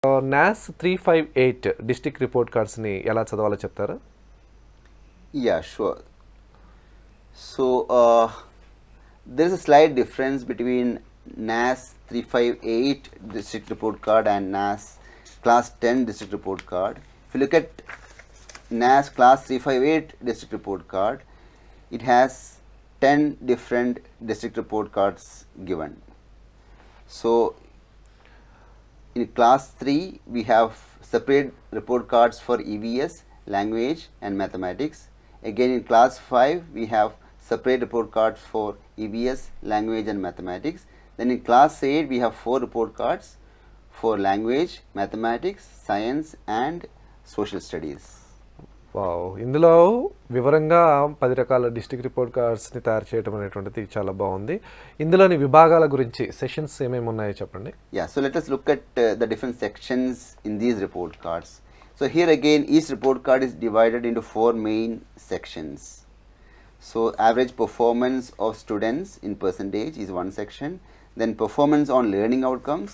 NAS 358 District Report Cards ni ela chadavalo cheptara? Yeah, sure. So there is a slight difference between NAS 358 District Report Card and NAS Class 10 District Report Card. If you look at NAS Class 358 District Report Card, it has 10 different district report cards given. So in Class 3, we have separate report cards for EVS, language and mathematics. Again in Class 5, we have separate report cards for EVS, language and mathematics. Then in Class 8, we have 4 report cards for language, mathematics, science and social studies. Wow, ఇందులో వివరంగా 10 రకాల district report కార్డ్స్ని తయారు చేయడం అనేటువంటిది చాలా బాగుంది. ఇందులోని విభాగాల గురించి సెషన్స్ ఏమేమి ఉన్నాయో చెప్పండి. Yeah, so let us look at the different sections in these report cards. So here again each report card is divided into 4 main sections. So average performance of students in percentage is one section, then performance on learning outcomes,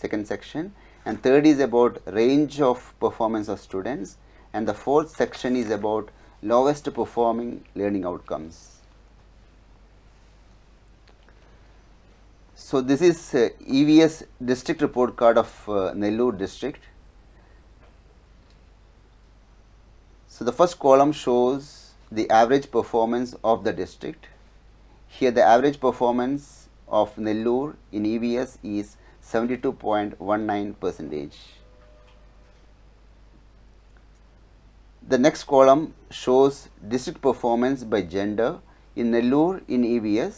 second section, and third is about range of performance of students, and the fourth section is about lowest performing learning outcomes. So this is EVS district report card of Nellore district. So the first column shows the average performance of the district. Here the average performance of Nellore in EVS is 72.19%. The next column shows district performance by gender. In Nellore in EVS,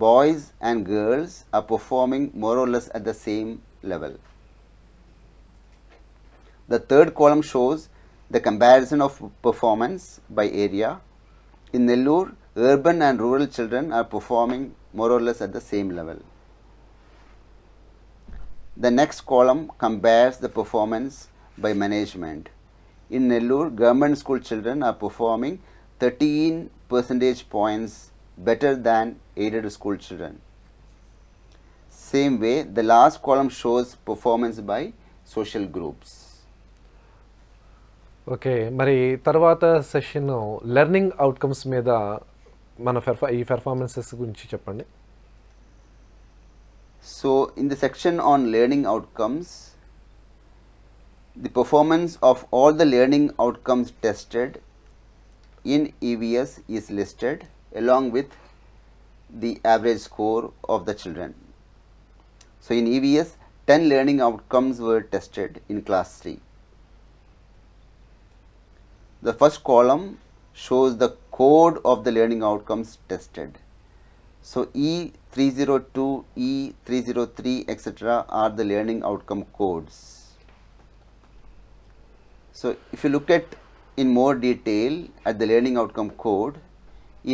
boys and girls are performing more or less at the same level. The third column shows the comparison of performance by area. In Nellore, urban and rural children are performing more or less at the same level. The next column compares the performance by management. In Nellore, government school children are performing 13 percentage points better than aided school children. Same way, the last column shows performance by social groups. Okay, మరి తర్వాత session learning outcomes మీద మన ఈ performances గురించి చెప్పండి. So in the section on learning outcomes, the performance of all the learning outcomes tested in EVS is listed along with the average score of the children. So in EVS, 10 learning outcomes were tested in Class 3. The first column shows the code of the learning outcomes tested. So E302, E303, etc. are the learning outcome codes. So if you look at in more detail at the learning outcome code,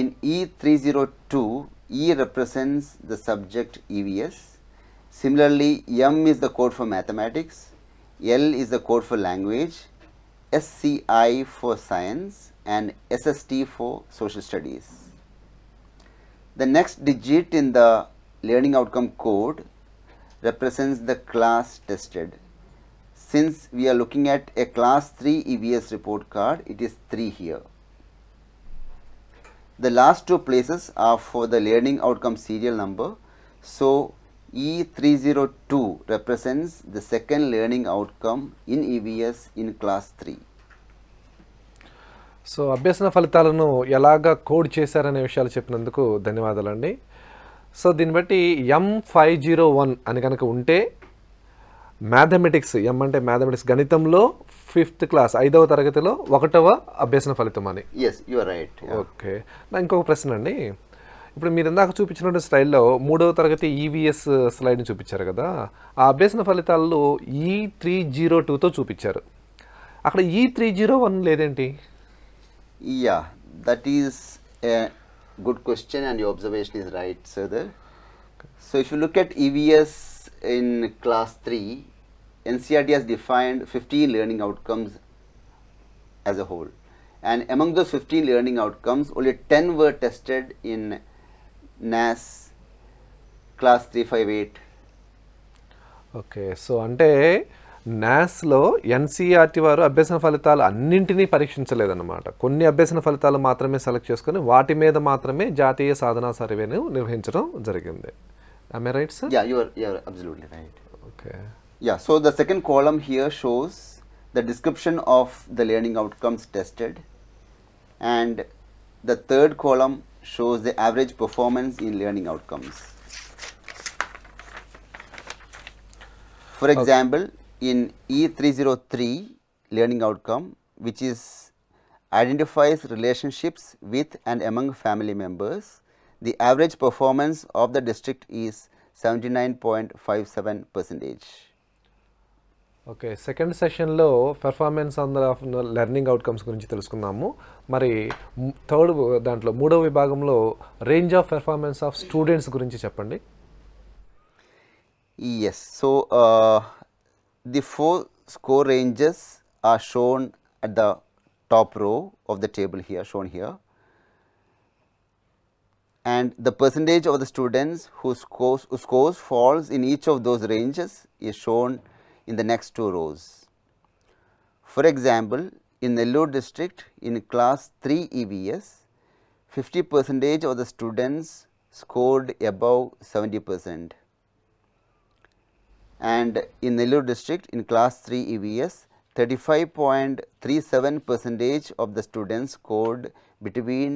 in E302, E represents the subject EVS. Similarly, M is the code for mathematics, L is the code for language, SCI for science and SST for social studies. The next digit in the learning outcome code represents the class tested. Since we are looking at a Class 3 EVS report card, it is 3 here. The last 2 places are for the learning outcome serial number. So E302 represents the second learning outcome in EVS in Class 3. So అభ్యసన ఫలితాలను ఎలాగా code చేశారనే విషయాలు చెప్పినందుకు ధన్యవాదాలండి. So దీన్ని బట్టి M501 అని కనుక ఉంటే మ్యాథమెటిక్స్, ఎం అంటే మ్యాథమెటిక్స్, గణితంలో 5th క్లాస్ 5వ తరగతిలో 1వ అభ్యసన ఫలితం అని. Yes, you are right. Okay, నా ఇంకొక ప్రశ్న అండి. ఇప్పుడు మీరు ఇందాక చూపించిన స్లైడ్లో 3వ తరగతి ఈవీఎస్ స్లైడ్ని చూపించారు కదా, ఆ అభ్యసన ఫలితాల్లో E302తో చూపించారు. అక్కడ E301 లేదేంటి? Yeah, that is a good question and your observation is right, sir. So if you look at EVS in Class 3, NCERT has defined 15 learning outcomes as a whole, and among those 15 learning outcomes, only 10 were tested in NAS Class 358. Okay, so అంటే NASలో NCERT వారు అభ్యసన ఫలితాలు అన్నింటినీ పరీక్షించలేదన్నమాట. కొన్ని అభ్యసన ఫలితాలు మాత్రమే select చేసుకొని వాటి మీద మాత్రమే జాతీయ సాధనా సర్వేను నిర్వహించడం జరిగింది. Am I right, sir? Yeah, you're absolutely right. Okay. Yeah, so the second column here shows the description of the learning outcomes tested, and the third column shows the average performance in learning outcomes. For example, in E303 learning outcome, which is identifies relationships with and among family members, the average performance of the district is 79.57%. Okay, second సెషన్లో performance on the learning outcomes గురించి తెలుసుకుందాము. మరి third దాంట్లో మూడవ విభాగంలో range of performance of students గురించి చెప్పండి. Yes, so the four score ranges are shown at the top row of the table here, shown here, and the percentage of the students whose scores falls in each of those ranges is shown in the next two rows. For example, in Nellore district in class 3 EVS, 50% of the students scored above 70%. And in Nellore district in class 3 EVS, 35.37% of the students scored between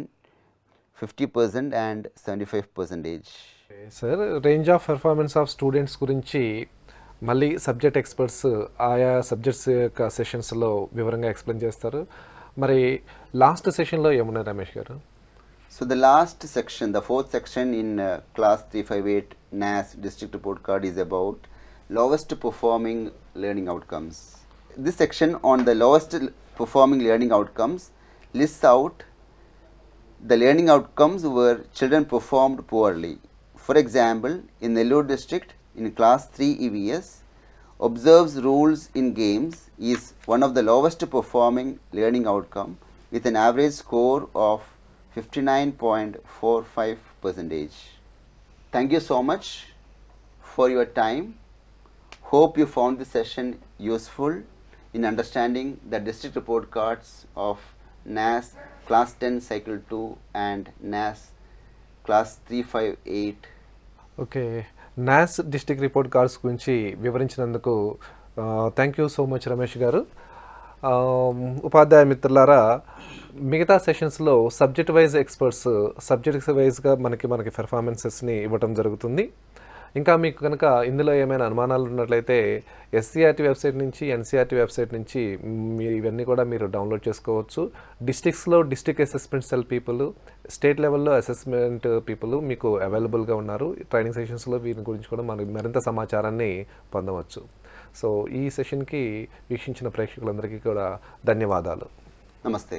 50% and 75%. Sir, range of performance of students గురించి మళ్ళీ subject experts ఆయా subjects యొక్క సెషన్స్లో వివరంగా explain చేస్తారు. మరి last సెషన్లో ఏమున్నాయి రమేష్ గారు? So the last section, the fourth section in class 358 NAS District Report Card is about lowest performing learning outcomes. This section on the lowest performing learning outcomes lists out the learning outcomes where children performed poorly. For example, in Nellore district in class 3 EVS, observes rules in games is one of the lowest performing learning outcome with an average score of 59.45%. Thank you so much for your time. Hope you found this session useful in understanding the district report cards of NAS class 10 cycle 2 and NAS class 358. Okay, NAS district report cards గురించి వివరించినందుకు thank you so much Ramesh గారు. ఉపాధ్యాయ మిత్రులారా, మిగతా సెషన్స్లో subject wise experts subjects వైజ్గా మనకి పెర్ఫార్మెన్సెస్ని ఇవ్వటం జరుగుతుంది. ఇంకా మీకు కనుక ఇందులో ఏమైనా అనుమానాలు ఉన్నట్లయితే SCERT వెబ్సైట్ నుంచి, NCERT వెబ్సైట్ నుంచి ఇవన్నీ కూడా మీరు డౌన్లోడ్ చేసుకోవచ్చు. డిస్ట్రిక్ట్స్లో district assessment cell people, state లెవెల్లో అసెస్మెంట్ పీపుల్ మీకు అవైలబుల్గా ఉన్నారు. ట్రైనింగ్ సెషన్స్లో వీరి గురించి కూడా మనకు మరింత సమాచారాన్ని పొందవచ్చు. సో ఈ సెషన్కి వీక్షించిన ప్రేక్షకులందరికీ కూడా ధన్యవాదాలు. Namaste.